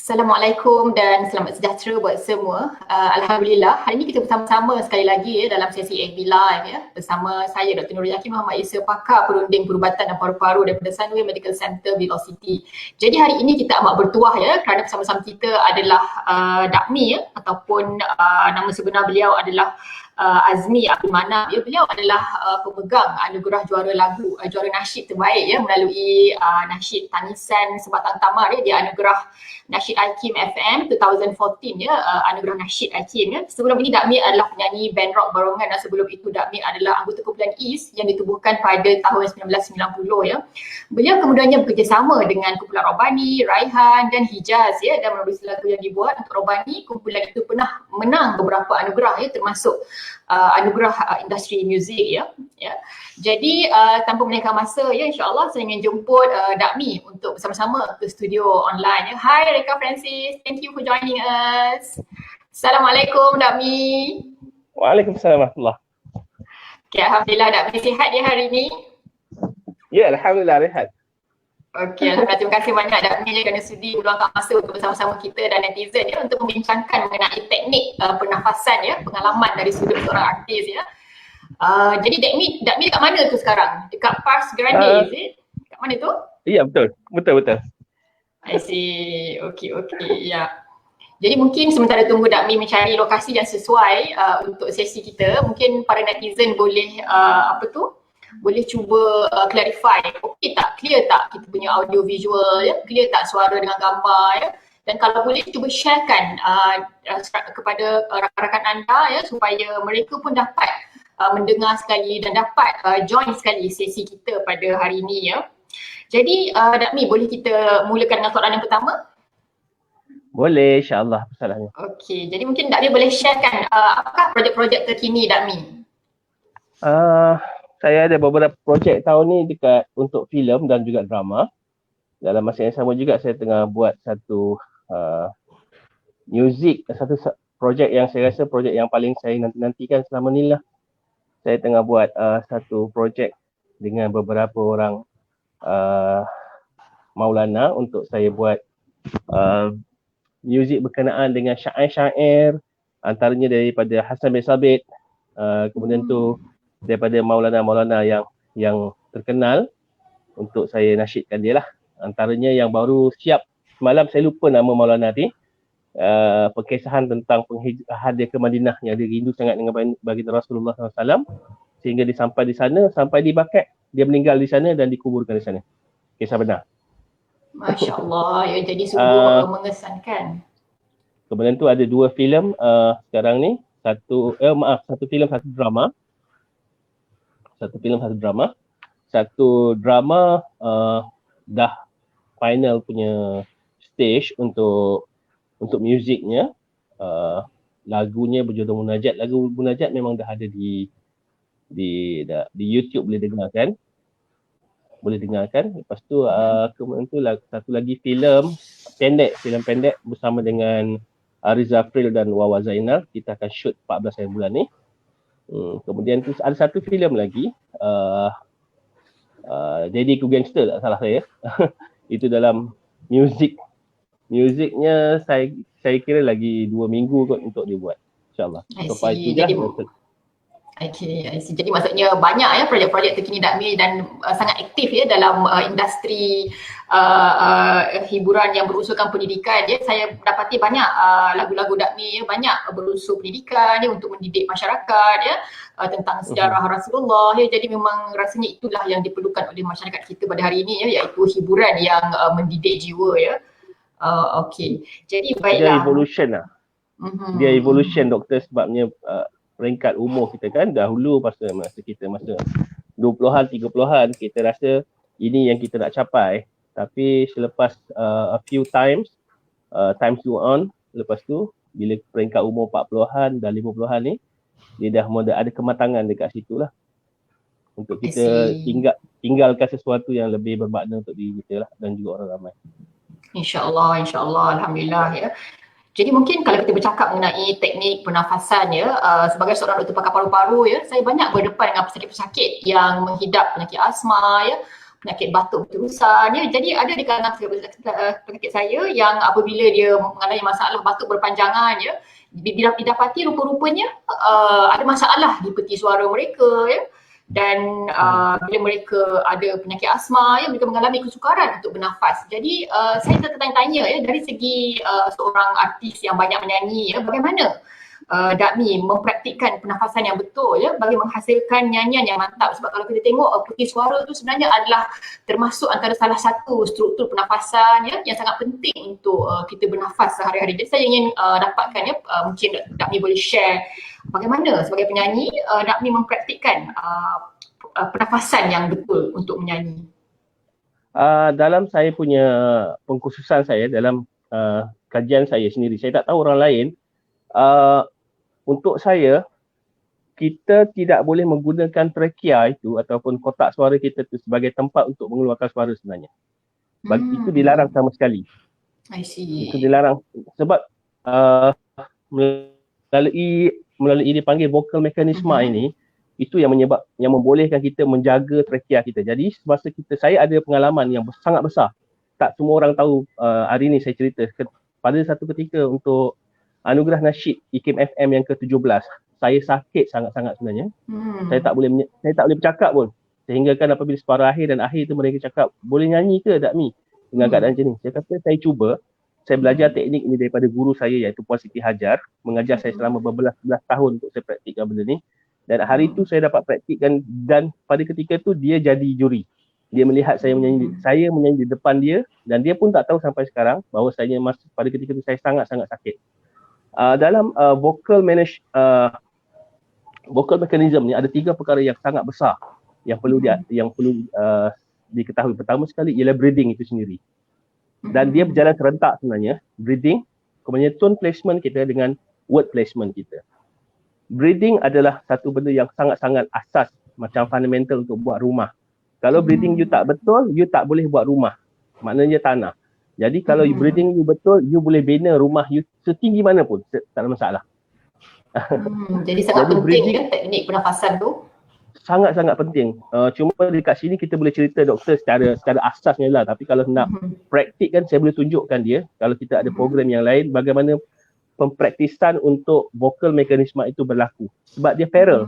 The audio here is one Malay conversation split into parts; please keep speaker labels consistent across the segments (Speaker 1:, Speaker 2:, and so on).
Speaker 1: Assalamualaikum dan selamat sejahtera buat semua. Alhamdulillah, hari ini kita bersama-sama sekali lagi dalam sesi FB Live bersama saya Dr. Nurul Yakin Muhammad Isa, pakar perunding perubatan dan paru-paru daripada Sunway Medical Center Velocity. Jadi hari ini kita amat bertuah kerana bersama-sama kita adalah Dakmi ataupun nama sebenar beliau adalah Azmi Abdul Manap. Beliau adalah pemegang anugerah juara lagu, juara nasyid terbaik melalui nasyid Tangisan Sebatang Tamar dia anugerah nasyid Al-Kim FM 2014 anugerah nasyid Al-Kim Sebelum ini Dakmi adalah penyanyi band rock barongan dan sebelum itu Dakmi adalah anggota kumpulan East yang ditubuhkan pada tahun 1990 Beliau kemudiannya bekerjasama dengan kumpulan Robani, Raihan dan Hijaz dan menulis lagu yang dibuat untuk Robani. Kumpulan itu pernah menang beberapa anugerah termasuk anugerah industri muzik Jadi tanpa melengahkan masa insya-Allah saya ingin jemput Dakmi untuk bersama-sama ke studio online Hai Reka Francis, thank you for joining us. Assalamualaikum Dakmi.
Speaker 2: Waalaikumsalam warahmatullahi.
Speaker 1: Okay, alhamdulillah Dakmi sihat hari ini?
Speaker 2: Ya, alhamdulillah rehat.
Speaker 1: Okey, alhamdulillah, terima kasih banyak Dakmi kerana sudi meluangkan masa untuk bersama-sama kita dan netizen untuk membincangkan mengenai teknik pernafasan pengalaman dari sudut seorang artis Jadi Dakmi dekat mana tu sekarang? Dekat Pars Grande is it? Dekat mana tu?
Speaker 2: Ya, betul.
Speaker 1: I see. Okey ya. Jadi mungkin sementara tunggu Dakmi mencari lokasi yang sesuai untuk sesi kita, mungkin para netizen boleh boleh cuba clarify, okey tak, clear tak kita punya audio visual clear tak suara dengan gambar dan kalau boleh cuba sharekan kepada rakan-rakan anda supaya mereka pun dapat mendengar sekali dan dapat join sekali sesi kita pada hari ini Jadi Dakmi, boleh kita mulakan dengan soalan yang pertama?
Speaker 2: Boleh, insya-Allah masalahnya.
Speaker 1: Okey, jadi mungkin Dakmi boleh sharekan apakah projek-projek terkini Dakmi?
Speaker 2: Saya ada beberapa projek tahun ni dekat untuk filem dan juga drama. Dalam masa yang sama juga saya tengah buat satu muzik, satu projek yang saya rasa projek yang paling saya nantikan selama ni lah. Saya tengah buat satu projek dengan beberapa orang Maulana untuk saya buat muzik berkenaan dengan syair-syair antaranya daripada Hasan bin Sabit, kemudian tu daripada Maulana yang terkenal untuk saya nasyidkan dia lah. Antaranya yang baru siap semalam, saya lupa nama Maulana ni, perkisahan tentang penghijrahan dia ke Madinah yang dia rindu sangat dengan baginda Rasulullah SAW sehingga dia sampai di sana, sampai di Baqi', dia meninggal di sana dan dikuburkan di sana. Kisah benar.
Speaker 1: Masya Allah, jadi sungguh mengesankan.
Speaker 2: Kemudian tu ada dua filem sekarang ni, satu filem, satu drama. Satu drama dah final punya stage untuk muziknya. Lagunya berjudul Munajat. Lagu Munajat memang dah ada di YouTube, boleh dengarkan. Lepas tu kemudian tu satu lagi filem pendek bersama dengan Ariza Afril dan Wawa Zainal. Kita akan shoot 14 hari bulan ni. Kemudian tu ada satu filem lagi, Daddy Ku Gangster tak salah saya. Itu dalam muziknya saya kira lagi 2 minggu kot untuk dibuat, insyaAllah.
Speaker 1: So itu I see. Jadi maksudnya banyak projek-projek terkini Dakmi dan sangat aktif dalam industri hiburan yang berunsurkan pendidikan. Saya dapati banyak lagu-lagu Dakmi banyak berunsur pendidikan untuk mendidik masyarakat tentang sejarah Rasulullah. Jadi memang rasanya itulah yang diperlukan oleh masyarakat kita pada hari ini iaitu hiburan yang mendidik jiwa Okey. Jadi baiklah.
Speaker 2: Dia evolution lah. Dia evolution doktor, sebabnya peringkat umur kita kan dahulu masa kita masa 20-an, 30-an kita rasa ini yang kita nak capai, tapi selepas a few times go on, lepas tu bila peringkat umur 40-an dan 50-an ni dia dah mula ada kematangan dekat situ lah untuk kita tinggalkan sesuatu yang lebih bermakna untuk diri kita lah dan juga orang ramai.
Speaker 1: InsyaAllah, alhamdulillah Jadi mungkin kalau kita bercakap mengenai teknik pernafasan sebagai seorang doktor pakar paru-paru saya banyak berdepan dengan pesakit-pesakit yang menghidap penyakit asma penyakit batuk berterusan ya. Jadi ada di kalangan penyakit saya yang apabila dia mengalami masalah batuk berpanjangan ya, didapati rupa-rupanya ada masalah di peti suara mereka ya. Dan bila mereka ada penyakit asma ya, mereka mengalami kesukaran untuk bernafas. Jadi saya tertanya-tanya ya, dari segi seorang artis yang banyak menyanyi ya, bagaimana Dakmi mempraktikkan pernafasan yang betul ya bagi menghasilkan nyanyian yang mantap. Sebab kalau kita tengok peti suara tu sebenarnya adalah termasuk antara salah satu struktur pernafasan ya yang sangat penting untuk kita bernafas sehari-hari. Jadi saya ingin dapatkan ya, mungkin Dakmi boleh share bagaimana sebagai penyanyi Dakmi mempraktikkan pernafasan yang betul untuk menyanyi.
Speaker 2: Dalam saya punya pengkhususan saya dalam kajian saya sendiri, saya tak tahu orang lain, untuk saya, kita tidak boleh menggunakan trachea itu ataupun kotak suara kita itu sebagai tempat untuk mengeluarkan suara sebenarnya. Itu dilarang sama sekali.
Speaker 1: I see.
Speaker 2: Itu dilarang sebab melalui dipanggil vocal mechanism ini, itu yang membolehkan kita menjaga trachea kita. Jadi semasa saya ada pengalaman yang sangat besar. Tak semua orang tahu, hari ni saya cerita pada satu ketika untuk Anugerah Nasyid IKIM FM yang ke-17, saya sakit sangat-sangat sebenarnya. Saya tak boleh bercakap pun. Sehingga kan apabila separuh akhir dan akhir tu mereka cakap, boleh nyanyi ke Dakmi dengan keadaan macam ni? Saya kata saya cuba. Saya belajar teknik ini daripada guru saya iaitu Puan Siti Hajar, mengajar saya selama berbelas-belas tahun untuk saya praktikkan benda ni. Dan hari tu saya dapat praktikkan dan pada ketika tu dia jadi juri. Dia melihat saya menyanyi di depan dia dan dia pun tak tahu sampai sekarang bahawa pada ketika tu saya sangat-sangat sakit. Dalam vocal mechanism ni ada 3 perkara yang sangat besar yang perlu diketahui. Pertama sekali ialah breathing itu sendiri. Dan dia berjalan serentak sebenarnya. Breathing, kemudian tone placement kita dengan word placement kita. Breathing adalah satu benda yang sangat-sangat asas, macam fundamental untuk buat rumah. Kalau breathing you tak betul, you tak boleh buat rumah. Maknanya tanah. Jadi kalau breathing you betul, you boleh bina rumah you setinggi mana pun, tak ada masalah.
Speaker 1: Jadi sangat penting ya teknik pernafasan tu.
Speaker 2: Sangat-sangat penting. Cuma dekat sini kita boleh cerita doktor secara asasnya lah. Tapi kalau nak praktik kan saya boleh tunjukkan dia. Kalau kita ada program yang lain, bagaimana pempraktisan untuk vocal mechanism itu berlaku. Sebab dia parallel.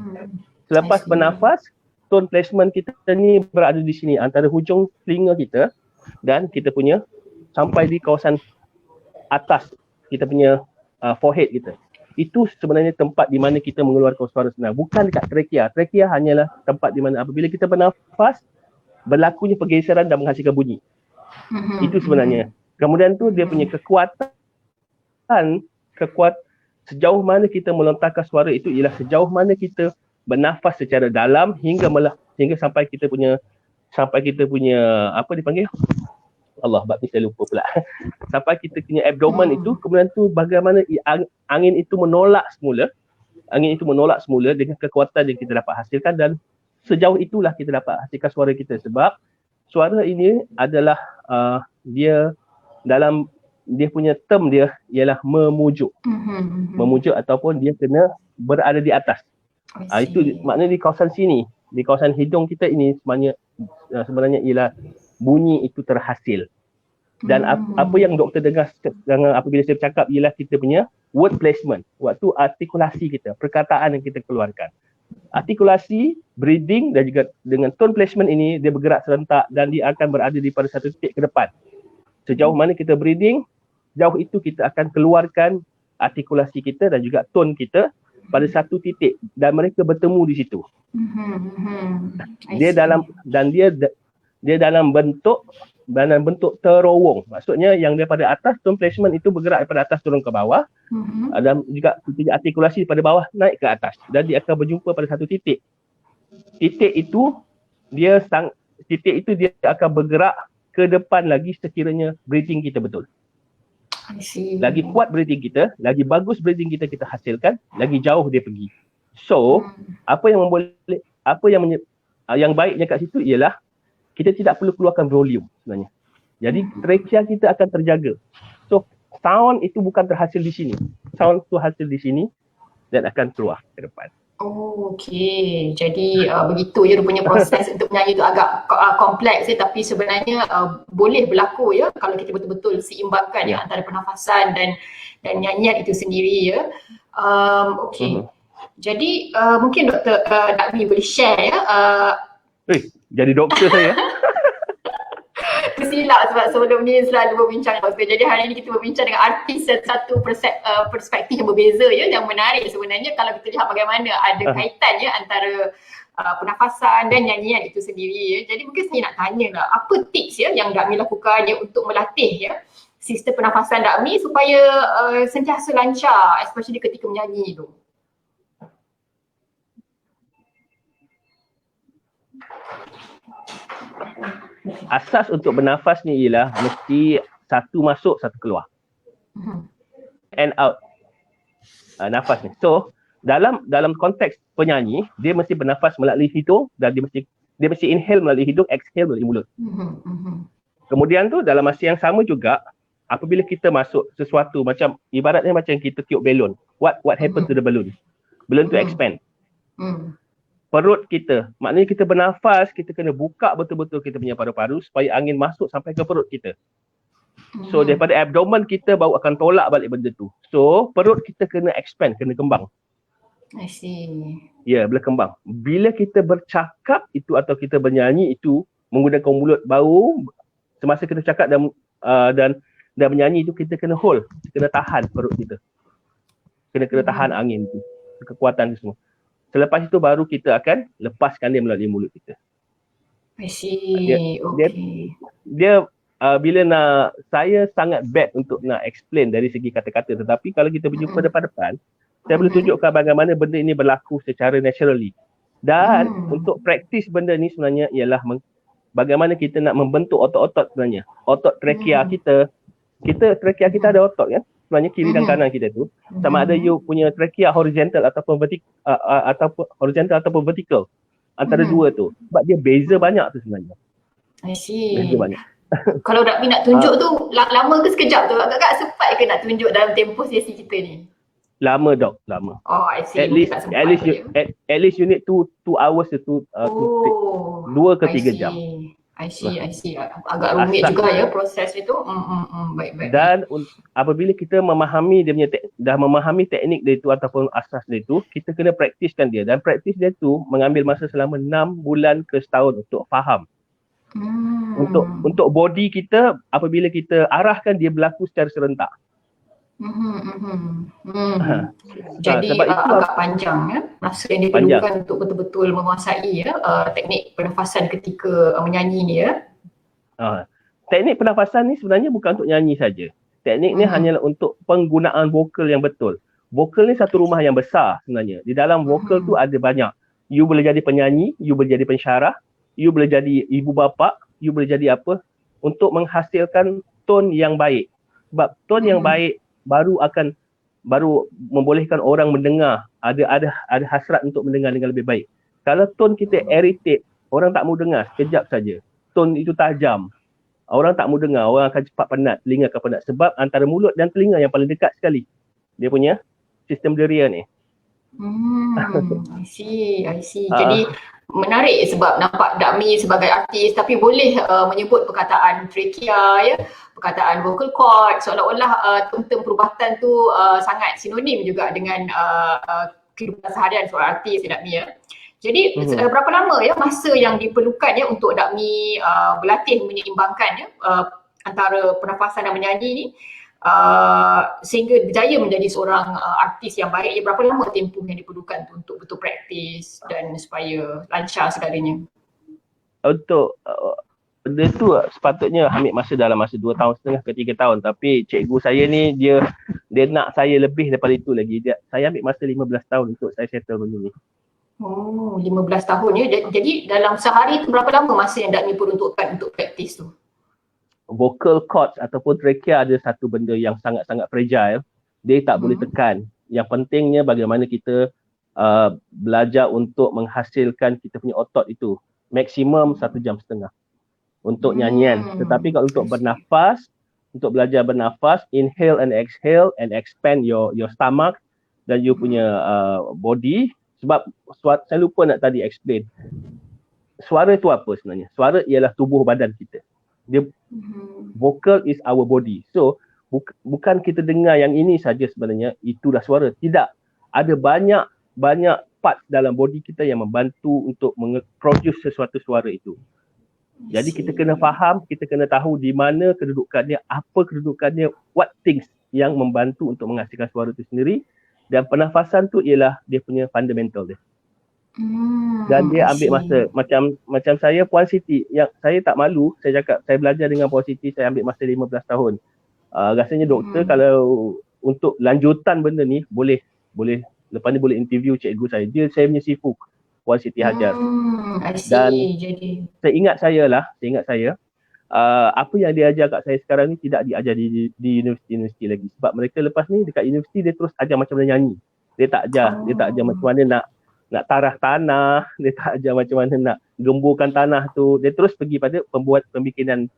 Speaker 2: Selepas bernafas, tone placement kita ni berada di sini antara hujung telinga kita dan kita punya sampai di kawasan atas kita punya forehead kita. Itu sebenarnya tempat di mana kita mengeluarkan suara sebenar. Bukan dekat trachea. Trachea hanyalah tempat di mana apabila kita bernafas, berlakunya pergeseran dan menghasilkan bunyi. Itu sebenarnya. Kemudian tu dia punya kekuatan sejauh mana kita melontarkan suara itu ialah sejauh mana kita bernafas secara dalam hingga sampai kita punya apa dipanggil? Allah, bab ni saya lupa pula. Sampai kita punya abdomen itu, kemudian tu bagaimana angin itu menolak semula dengan kekuatan yang kita dapat hasilkan dan sejauh itulah kita dapat hasilkan suara kita. Sebab suara ini adalah dia punya term dia ialah memujuk. Memujuk ataupun dia kena berada di atas. Itu maknanya di kawasan sini, di kawasan hidung kita ini sebenarnya ialah bunyi itu terhasil. Dan apa yang doktor dengar apabila saya bercakap ialah kita punya word placement. Waktu artikulasi kita, perkataan yang kita keluarkan. Artikulasi, breathing dan juga dengan tone placement ini dia bergerak serentak dan dia akan berada di pada satu titik ke depan. Sejauh mana kita breathing, jauh itu kita akan keluarkan artikulasi kita dan juga tone kita pada satu titik dan mereka bertemu di situ. Dia dalam bentuk terowong. Maksudnya yang daripada atas, tone placement itu bergerak daripada atas turun ke bawah. Dan juga artikulasi daripada bawah naik ke atas. Dan dia akan berjumpa pada satu titik. Titik itu dia akan bergerak ke depan lagi sekiranya breathing kita betul. Lagi kuat breathing kita, lagi bagus breathing kita hasilkan, lagi jauh dia pergi. So, yang baiknya kat situ ialah kita tidak perlu keluarkan volume sebenarnya. Jadi trachea kita akan terjaga. So sound itu bukan terhasil di sini. Sound itu hasil di sini dan akan keluar ke depan.
Speaker 1: Oh, okey. Jadi begitu ya rupanya proses untuk menyanyi tu agak kompleks ya, tapi sebenarnya boleh berlaku ya kalau kita betul-betul seimbangkan ya
Speaker 2: Ya.
Speaker 1: antara pernafasan dan nyanyian itu sendiri ya. Okey. Jadi mungkin Dr. Dakmi boleh share ya.
Speaker 2: Jadi doktor saya.
Speaker 1: Tersilap sebab sebelum ni selalu berbincang dengan doktor. Jadi hari ini kita berbincang dengan artis dan satu perspektif yang berbeza ya, yang menarik sebenarnya kalau kita lihat bagaimana ada kaitan ya antara pernafasan dan nyanyian itu sendiri ya. Jadi mungkin saya nak tanya lah, apa tips ya yang Dakmi lakukan ya untuk melatih ya sistem pernafasan Dakmi supaya sentiasa lancar, especially ketika menyanyi tu?
Speaker 2: Asas untuk bernafas ni ialah mesti satu masuk, satu keluar. And out. Nafas ni. So, dalam konteks penyanyi, dia mesti bernafas melalui hidung dan dia mesti inhale melalui hidung, exhale melalui mulut. Kemudian tu dalam masa yang sama juga, apabila kita masuk sesuatu macam ibaratnya macam kita tiup balon. What happened to the balloon? Balloon tu expand. Perut kita, maknanya kita bernafas, kita kena buka betul-betul kita punya paru-paru supaya angin masuk sampai ke perut kita. So daripada abdomen kita baru akan tolak balik benda tu. So perut kita kena expand, kena kembang.
Speaker 1: I see.
Speaker 2: Ya, boleh kembang. Bila kita bercakap itu atau kita bernyanyi itu menggunakan mulut bau, semasa kita cakap dan menyanyi itu kita kena hold, kena tahan perut kita. Kena tahan angin tu, kekuatan tu semua. Selepas itu baru kita akan lepaskan dia melalui mulut kita.
Speaker 1: I see.
Speaker 2: Dia bila saya sangat bad untuk nak explain dari segi kata-kata, tetapi kalau kita berjumpa depan-depan, saya boleh tunjukkan bagaimana benda ini berlaku secara naturally. Dan untuk praktis benda ni sebenarnya ialah bagaimana kita nak membentuk otot-otot sebenarnya. Otot trachea kita trachea kita ada otot kan? Sebenarnya kiri dan kanan kita tu. Sama ada you punya trachea horizontal ataupun vertical. Antara dua tu. Sebab dia beza banyak tu sebenarnya.
Speaker 1: I see.
Speaker 2: Beza banyak.
Speaker 1: Kalau Dakmi nak tunjuk tu lama ke sekejap tu? Agak-agak sempat ke nak tunjuk dalam tempoh sesi kita ni?
Speaker 2: Lama dok, lama.
Speaker 1: Oh, I see.
Speaker 2: At least you need 2 hours to 2 ke 3 jam.
Speaker 1: I see. Agak rumit juga ya proses itu. Baik.
Speaker 2: Dan apabila kita memahami dia punya dah memahami teknik dia itu ataupun asas dia itu, kita kena praktiskan dia. Dan praktis dia tu mengambil masa selama 6 bulan ke setahun untuk faham. Untuk body kita, apabila kita arahkan dia berlaku secara serentak.
Speaker 1: Jadi
Speaker 2: sebab itu
Speaker 1: agak panjang ya masa yang diperlukan untuk betul-betul menguasai ya teknik pernafasan ketika menyanyi ni ya.
Speaker 2: Teknik pernafasan ni sebenarnya bukan untuk nyanyi saja. Teknik ni hanyalah untuk penggunaan vokal yang betul. Vokal ni satu rumah yang besar sebenarnya. Di dalam vokal tu ada banyak. You boleh jadi penyanyi, you boleh jadi pensyarah, you boleh jadi ibu bapa, you boleh jadi apa untuk menghasilkan tone yang baik. Sebab tone yang baik baru membolehkan orang mendengar, ada hasrat untuk mendengar dengan lebih baik. Kalau tone kita irritate, orang tak mau dengar sekejap saja. Tone itu tajam, orang tak mau dengar, orang akan cepat penat, telinga akan penat sebab antara mulut dan telinga yang paling dekat sekali dia punya sistem deria ni.
Speaker 1: I see. Jadi menarik sebab nampak Dakmi sebagai artis tapi boleh menyebut perkataan trachea ya, perkataan vocal cord, seolah-olah term perubatan tu sangat sinonim juga dengan kehidupan seharian seorang artis ya Dakmi ya. Jadi berapa lama ya masa yang diperlukan ya untuk Dakmi berlatih menyeimbangkan ya antara pernafasan dan menyanyi ni sehingga berjaya menjadi seorang artis yang baik? Ya, berapa lama tempoh yang diperlukan tu untuk betul praktis dan supaya lancar segalanya?
Speaker 2: Untuk benda tu sepatutnya ambil masa dalam masa 2 tahun setengah ke 3 tahun, tapi cikgu saya ni dia nak saya lebih daripada itu lagi. Saya ambil masa 15 tahun untuk saya settle benda ni.
Speaker 1: Oh, 15 tahun ya. Jadi dalam sehari tu berapa lama masa yang Dakmi peruntukkan untuk praktis tu?
Speaker 2: Vocal cords ataupun trachea ada satu benda yang sangat-sangat fragile. Dia tak boleh tekan. Yang pentingnya bagaimana kita belajar untuk menghasilkan kita punya otot itu. Maksimum 1.5 jam untuk nyanyian. Tetapi kalau untuk bernafas, untuk belajar bernafas, inhale and exhale and expand your stomach dan you punya body Sebab saya lupa nak tadi explain. Suara tu apa sebenarnya? Suara ialah tubuh badan kita. Dia vocal is our body. So bukan kita dengar yang ini saja sebenarnya itulah suara. Tidak. Ada banyak part dalam body kita yang membantu untuk produce sesuatu suara itu. Jadi kita kena faham, kita kena tahu di mana kedudukannya, apa kedudukannya, what things yang membantu untuk menghasilkan suara itu sendiri. Dan pernafasan tu ialah dia punya fundamental dia. Dan dia ambil masa macam saya Puan Siti, yang saya tak malu, saya cakap saya belajar dengan Puan Siti, saya ambil masa 15 tahun. Rasanya doktor kalau untuk lanjutan benda ni boleh lepas ni boleh interview cikgu saya. Saya punya sifu Puan Siti Hajar. Dan saya ingat saya apa yang dia ajar kat saya sekarang ni tidak diajar di universiti-universiti lagi. Sebab mereka lepas ni dekat universiti dia terus ajar macam mana nyanyi. Dia tak ajar macam mana nak tarah tanah, dia tak ajar macam mana nak gemburkan tanah tu. Dia terus pergi pada pembikinan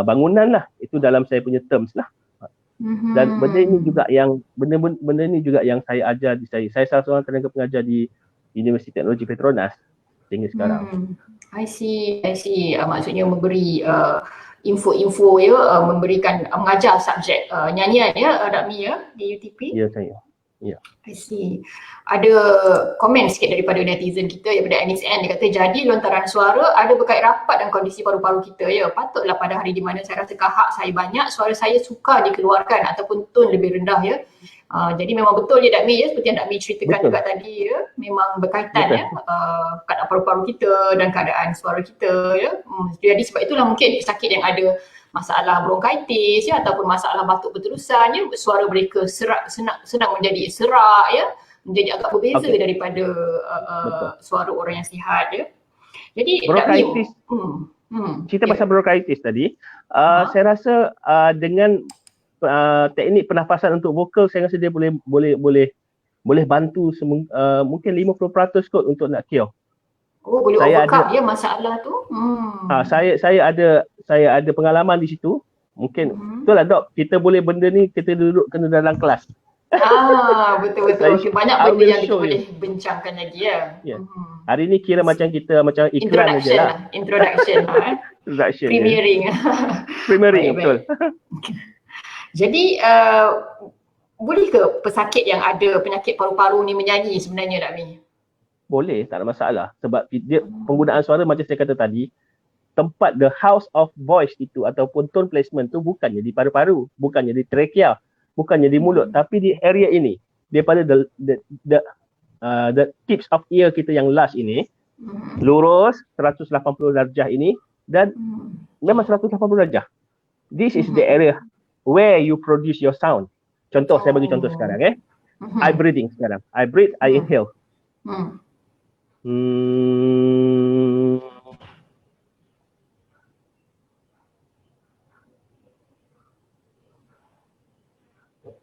Speaker 2: bangunan lah. Itu dalam saya punya terms lah. Dan benda ni juga yang saya ajar di saya. Saya salah seorang tenaga pengajar di Universiti Teknologi Petronas sehingga sekarang.
Speaker 1: I see. Maksudnya memberi info-info ya, memberikan mengajar subjek nyanyian ya, Dakmi ya di UTP.
Speaker 2: Ya, saya. Ya.
Speaker 1: I see. Ada komen sikit daripada netizen kita daripada NSN. Dia kata jadi lontaran suara ada berkait rapat dengan kondisi paru-paru kita ya. Patutlah pada hari di mana saya rasa kahak saya banyak, suara saya suka dikeluarkan ataupun tone lebih rendah ya. Jadi memang betul ya Dakmi ya, seperti yang Dakmi ceritakan juga tadi ya, memang berkaitan ya keadaan paru-paru kita dan keadaan suara kita ya. Jadi sebab itulah mungkin pesakit yang ada masalah bronkitis ya ataupun masalah batuk berterusan ya, suara mereka senang menjadi serak ya, menjadi agak berbeza daripada suara orang yang sihat ya. Jadi
Speaker 2: bronkitis. Cerita pasal bronkitis tadi, saya rasa dengan teknik pernafasan untuk vokal saya rasa dia boleh bantu mungkin 50% kot untuk nak cure.
Speaker 1: Boleh overcome ya masalah tu.
Speaker 2: Saya ada pengalaman di situ. Mungkin betul lah dok, kita boleh benda ni kita duduk kena dalam kelas.
Speaker 1: Betul. Banyak benda yang kita boleh bincangkan lagi ya. Hari ni kira macam kita macam iklan aja lah. Introduction. Premiering betul. Jadi boleh ke pesakit yang ada penyakit paru-paru ni menyanyi sebenarnya Dakmi?
Speaker 2: Boleh, tak ada masalah. Sebab dia penggunaan suara macam saya kata tadi, tempat the house of voice itu ataupun tone placement tu bukannya di paru-paru, bukannya di trachea, bukannya di mulut, tapi di area ini. Daripada the tips of ear kita yang last ini, lurus 180 darjah ini dan memang 180 darjah. This is the area where you produce your sound. Contoh, saya bagi contoh sekarang I breathing sekarang. I breathe, I inhale.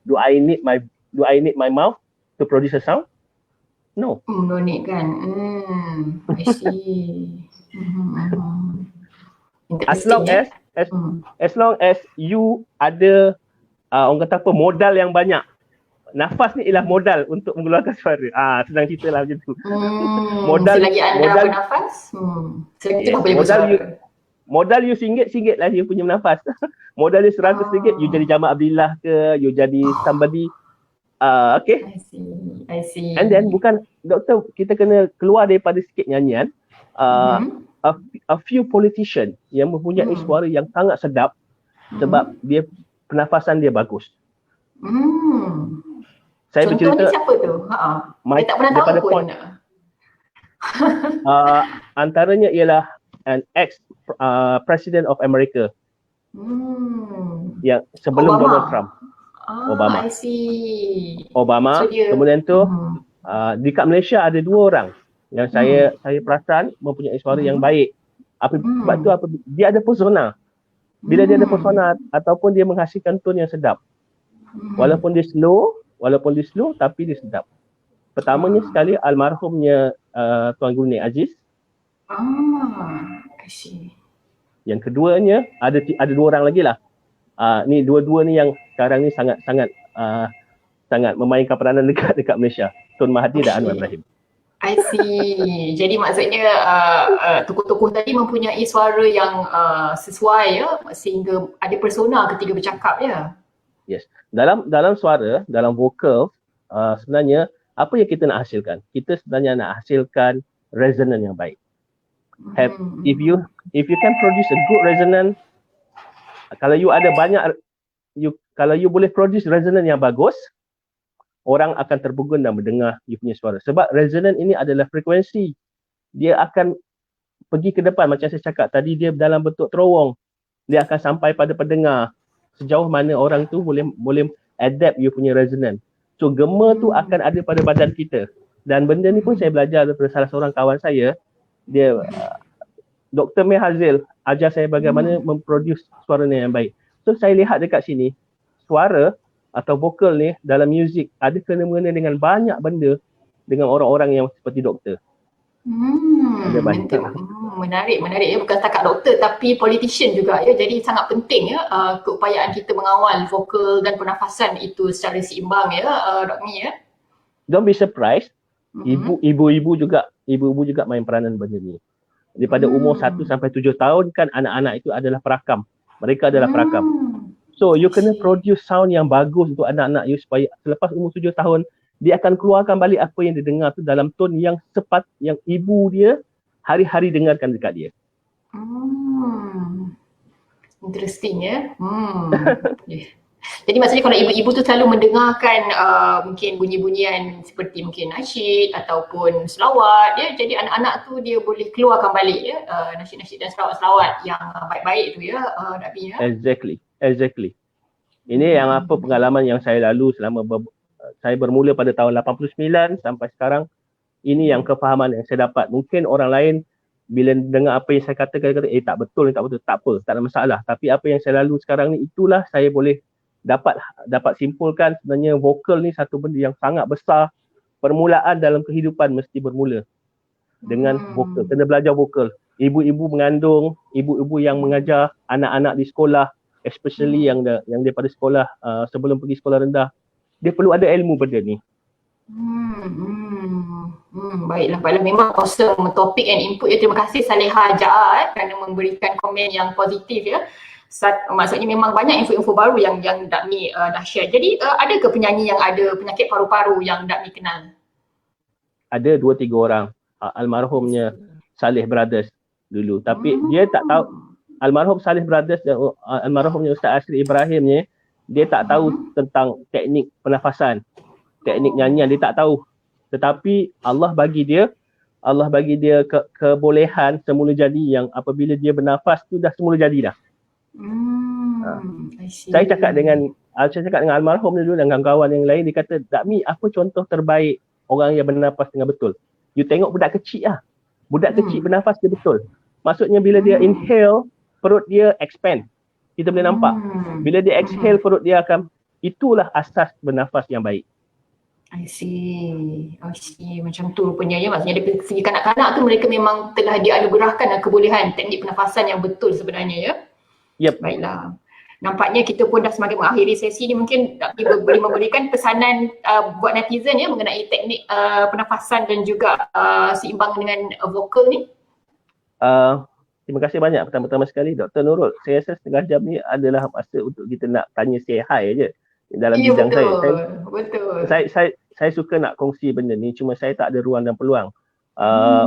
Speaker 2: Do I need my mouth to produce a sound? No.
Speaker 1: No need kan. I see.
Speaker 2: As long as you ada orang kata apa, modal yang banyak. Nafas ni ialah modal untuk mengeluarkan suara. Senang cerita lah macam tu.
Speaker 1: Selagi anda bernafas, selagi itulah boleh bersuara.
Speaker 2: Modal you RM1 lah you punya nafas. Modal you RM100, you jadi Jamal Abdillah ke, you jadi somebody. Okay.
Speaker 1: I see.
Speaker 2: And then bukan, doktor, kita kena keluar daripada sikit nyanyian. A few politician yang mempunyai suara yang sangat sedap sebab dia pernafasan dia bagus. Saya
Speaker 1: contohnya siapa tu? Saya tak pernah tahu pun.
Speaker 2: Antaranya ialah an ex-president of America yang sebelum Donald Trump. Obama.
Speaker 1: I see.
Speaker 2: Obama. So, kemudian tu dekat Malaysia ada 2 orang yang saya perasan mempunyai suara yang baik. Sebab tu dia ada persona. Bila dia ada persona ataupun dia menghasilkan tone yang sedap. Walaupun dia slow tapi dia sedap. Pertamanya sekali almarhumnya Tuan Guru Nik Aziz.
Speaker 1: I see.
Speaker 2: Yang keduanya ada 2 orang lagi lah. Ni dua-dua ni yang sekarang ni sangat memainkan peranan dekat Malaysia. Tun Mahathir dan Anwar Ibrahim.
Speaker 1: I see. Jadi maksudnya tokoh-tokoh tadi mempunyai suara yang sesuai ya, sehingga ada persona ketika bercakap ya.
Speaker 2: Yes. Dalam suara, dalam vokal, sebenarnya apa yang kita nak hasilkan? Kita sebenarnya nak hasilkan resonance yang baik. If you can produce a good resonance, kalau you ada banyak, kalau you boleh produce resonance yang bagus, orang akan terpegun dan mendengar you punya suara. Sebab resonance ini adalah frekuensi. Dia akan pergi ke depan, macam saya cakap tadi, dia dalam bentuk terowong. Dia akan sampai pada pendengar. Sejauh mana orang tu boleh adapt you punya resonance. So gema tu akan ada pada badan kita. Dan benda ni pun saya belajar daripada salah seorang kawan saya. Dia Dr. Mir Hazil ajar saya bagaimana memproduce suara ni yang baik. So saya lihat dekat sini, suara atau vokal ni dalam muzik ada kena-mengena dengan banyak benda dengan orang-orang yang seperti doktor.
Speaker 1: Menarik ya, bukan setakat doktor tapi politician juga ya. Jadi sangat penting ya keupayaan kita mengawal vokal dan pernafasan itu secara seimbang ya, Dr. Mi ya.
Speaker 2: Don't be surprised, ibu-ibu juga main peranan benda ni. Daripada umur 1 sampai 7 tahun kan anak-anak itu adalah perakam. Mereka adalah perakam. So you kena produce sound yang bagus untuk anak-anak you supaya selepas umur 7 tahun dia akan keluarkan balik apa yang dia dengar tu dalam tone yang yang ibu dia hari-hari dengarkan dekat dia.
Speaker 1: Interesting ya. Jadi maksudnya kalau ibu-ibu tu selalu mendengarkan mungkin bunyi-bunyian seperti mungkin nasyid ataupun selawat ya, jadi anak-anak tu dia boleh keluarkan balik ya nasyid-nasyid dan selawat-selawat yang baik-baik tu ya, Nabi ya.
Speaker 2: Exactly. Ini yang apa pengalaman yang saya lalui selama saya bermula pada tahun 89 sampai sekarang. Ini yang kefahaman yang saya dapat. Mungkin orang lain bila dengar apa yang saya katakan, tak betul, tak apa, tak ada masalah. Tapi apa yang saya lalui sekarang ni, itulah saya boleh dapat simpulkan sebenarnya vokal ni satu benda yang sangat besar. Permulaan dalam kehidupan mesti bermula dengan vokal. Kena belajar vokal. Ibu-ibu mengandung, ibu-ibu yang mengajar anak-anak di sekolah, especially yang daripada sekolah sebelum pergi sekolah rendah, dia perlu ada ilmu benda ni.
Speaker 1: Baiklah. Memang awesome topik and input ya. Terima kasih Saleha Jaa kerana memberikan komen yang positif ya. Maksudnya memang banyak info-info baru yang Dakmi dah share. Jadi ada ke penyanyi yang ada penyakit paru-paru yang Dakmi kenal?
Speaker 2: Ada 2-3 orang. Almarhumnya Saleh Brothers dulu. Tapi dia tak tahu, almarhum Saleh Brothers dan almarhumnya Ustaz Asri Ibrahim ni, dia tak tahu tentang teknik pernafasan, teknik nyanyian, dia tak tahu. Tetapi Allah bagi dia kebolehan semula jadi yang apabila dia bernafas tu dah semula jadi dah. Saya cakap dengan almarhum dulu dan kawan-kawan yang lain, dia kata, Dakmi, apa contoh terbaik orang yang bernafas dengan betul? You tengok budak kecil lah. Budak kecil bernafas dia betul. Maksudnya bila dia inhale, perut dia expand. Kita boleh nampak. Bila dia exhale, perut dia akan, itulah asas bernafas yang baik.
Speaker 1: I see. Macam tu rupanya ya. Maksudnya dari segi kanak-kanak tu mereka memang telah dianugerahkan kebolehan teknik pernafasan yang betul sebenarnya ya.
Speaker 2: Yep.
Speaker 1: Baiklah. Nampaknya kita pun dah semakin mengakhiri sesi ni. Mungkin boleh memberikan pesanan buat netizen ya mengenai teknik pernafasan dan juga seimbang dengan vokal ni.
Speaker 2: Terima kasih banyak pertama-tama sekali Dr. Nurul. Saya rasa setengah jam ni adalah masa untuk kita nak tanya say hi je dalam bidang
Speaker 1: betul.
Speaker 2: Saya suka nak kongsi benda ni, cuma saya tak ada ruang dan peluang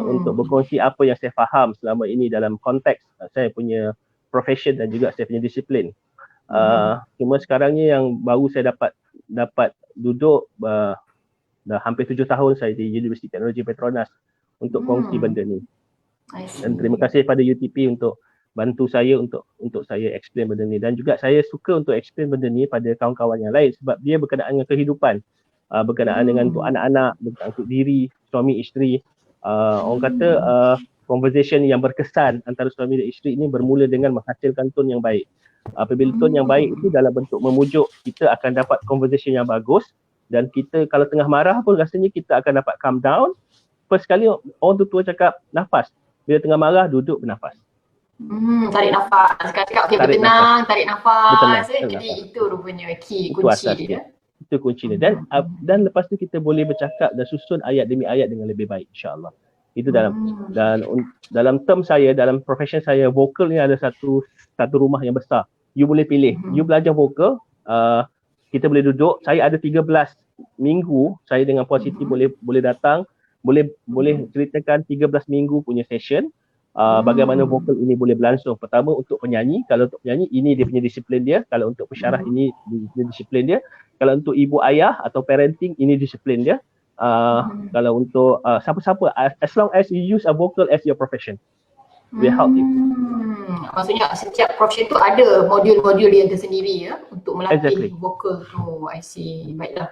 Speaker 2: untuk berkongsi apa yang saya faham selama ini dalam konteks saya punya profession dan juga saya punya disiplin. Cuma sekarang ni yang baru saya dapat duduk dah hampir 7 tahun saya di Universiti Teknologi Petronas untuk kongsi benda ni. Dan terima kasih pada UTP untuk bantu saya untuk saya explain benda ni, dan juga saya suka untuk explain benda ni pada kawan-kawan yang lain sebab dia berkenaan dengan kehidupan, berkenaan dengan untuk anak-anak, berkenaan untuk diri, suami isteri. Orang kata conversation yang berkesan antara suami dan isteri ini bermula dengan menghasilkan tone yang baik. Apabila tone yang baik itu dalam bentuk memujuk, kita akan dapat conversation yang bagus, dan kita kalau tengah marah pun rasanya kita akan dapat calm down. First kali orang tua cakap nafas. Bila tengah marah, duduk bernafas.
Speaker 1: Tarik nafas. Sekarang cakap okey, bertenang, tarik nafas. Jadi itu rupanya key kunci dia.
Speaker 2: Itu kuncinya. Dan lepas tu kita boleh bercakap dan susun ayat demi ayat dengan lebih baik, insya-Allah. Itu dalam term saya, dalam profession saya, vokal ni ada satu rumah yang besar. You boleh pilih. You belajar vokal, kita boleh duduk. Saya ada 13 minggu saya dengan Puan Siti boleh datang, boleh ceritakan 13 minggu punya session. Bagaimana vokal ini boleh berlangsung. Pertama untuk penyanyi, kalau untuk penyanyi ini dia punya disiplin dia, kalau untuk pensyarah ini dia disiplin dia, kalau untuk ibu ayah atau parenting ini disiplin dia, kalau untuk siapa-siapa, as long as you use a vocal as your profession, we help you.
Speaker 1: Maksudnya setiap profession tu ada modul-modul yang tersendiri ya untuk melatih vokal tu. I see. Baiklah.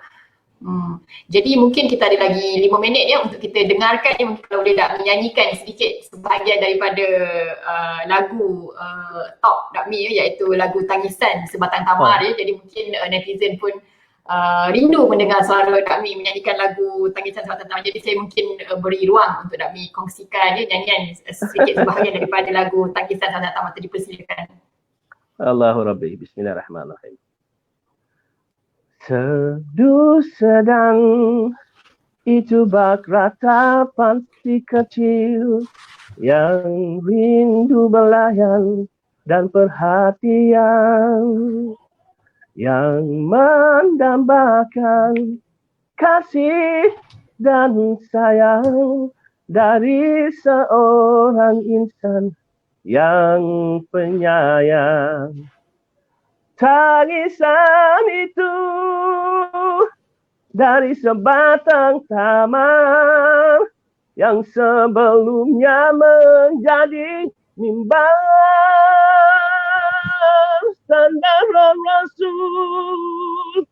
Speaker 1: Jadi mungkin kita ada lagi 5 minit ya untuk kita dengarkan ya, mungkin kalau boleh tak menyanyikan sedikit sebahagian daripada lagu top Dakmi ya, iaitu lagu Tangisan Sebatang Tamar ya. Jadi mungkin netizen pun rindu mendengar suara Dakmi menyanyikan lagu Tangisan Sebatang Tamar. Jadi saya mungkin beri ruang untuk Dakmi kongsikan ya nyanyian sedikit sebahagian daripada lagu Tangisan Sebatang Tamar. Dipersilakan.
Speaker 2: Allahu Rabbi, bismillahirrahmanirrahim. Teduh sedang itu bak ratapan si kecil yang rindu belayan dan perhatian, yang mendambakan kasih dan sayang dari seorang insan yang penyayang. Tangisan itu dari sebatang tamar yang sebelumnya menjadi mimbar standar Rasul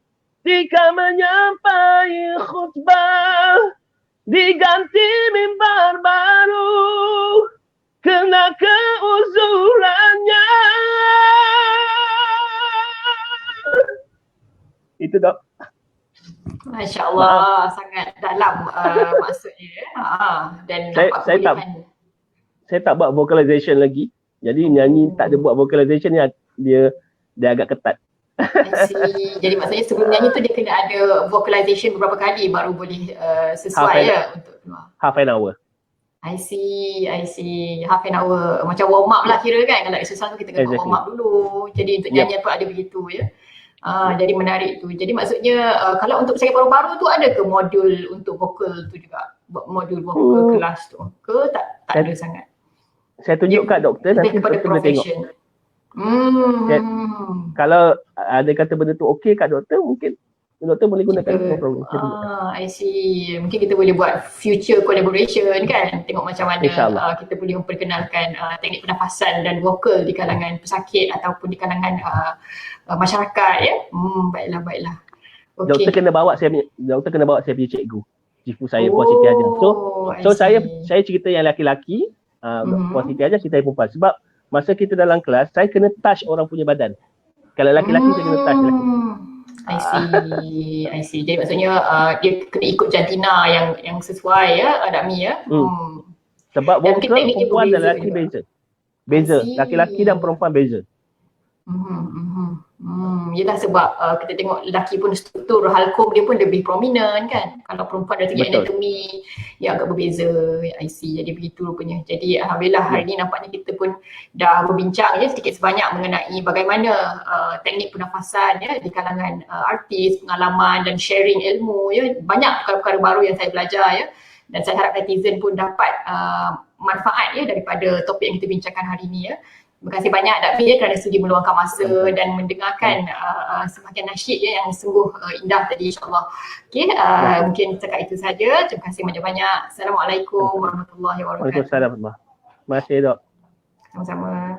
Speaker 2: jika menyampai khutbah diganti mimbar baru kena keuzurannya. Itu Dok.
Speaker 1: Masya Allah, sangat dalam maksudnya. Dan
Speaker 2: saya tak buat vocalization lagi. Jadi nyanyi tak ada buat vocalization dia agak ketat.
Speaker 1: Jadi maksudnya sebelum nyanyi tu dia kena ada vocalization beberapa kali baru boleh sesuai untuk keluar.
Speaker 2: Half an hour.
Speaker 1: I see. Half an hour. Macam warm up lah kira kan. Kalau exercise tu kita kena warm up dulu. Jadi untuk nyanyian pun ada begitu ya. Jadi menarik tu. Jadi maksudnya kalau untuk pesakit paru-paru tu ada ke modul untuk vokal tu juga? Modul vokal kelas tu ke tak ada sangat?
Speaker 2: Saya tunjuk kat doktor nanti doktor boleh tengok. Kalau ada kata benda tu okey kat doktor, mungkin doktor boleh gunakan program.
Speaker 1: I see. Mungkin kita boleh buat future collaboration kan. Tengok macam mana kita boleh memperkenalkan teknik pernafasan dan vokal di kalangan pesakit ataupun di kalangan masyarakat ya. Baiklah. Okay.
Speaker 2: Doktor kena bawa saya punya cikgu. Cipu saya Puan Siti Hajar. So saya cerita yang laki-laki, Puan Siti Hajar cerita yang perempuan. Sebab masa kita dalam kelas, saya kena touch orang punya badan. Kalau laki-laki saya kena touch lelaki.
Speaker 1: I see. Jadi maksudnya dia kena ikut jantina yang sesuai ya, Dakmi ya.
Speaker 2: Sebab vokal perempuan dan lelaki beza. Laki-laki dan perempuan beza.
Speaker 1: Yelah sebab kita tengok lelaki pun struktur halkum dia pun lebih prominent kan. Kalau perempuan dari segi anatomi dia agak berbeza. I see. Jadi begitu rupanya. Jadi alhamdulillah hari ni nampaknya kita pun dah berbincang ya sedikit sebanyak mengenai bagaimana teknik pernafasan ya di kalangan artis, pengalaman dan sharing ilmu ya. Banyak perkara-perkara baru yang saya belajar ya. Dan saya harap netizen pun dapat manfaat ya daripada topik yang kita bincangkan hari ini ya. Terima kasih banyak Dakmi ya kerana sudi meluangkan masa dan mendengarkan sebahagian nasyid ya yang sungguh indah tadi insyaAllah. Okay, mungkin setakat itu saja. Terima kasih banyak-banyak. Assalamualaikum warahmatullahi wabarakatuh.
Speaker 2: Waalaikumsalam. Terima kasih Dok.
Speaker 1: Sama-sama.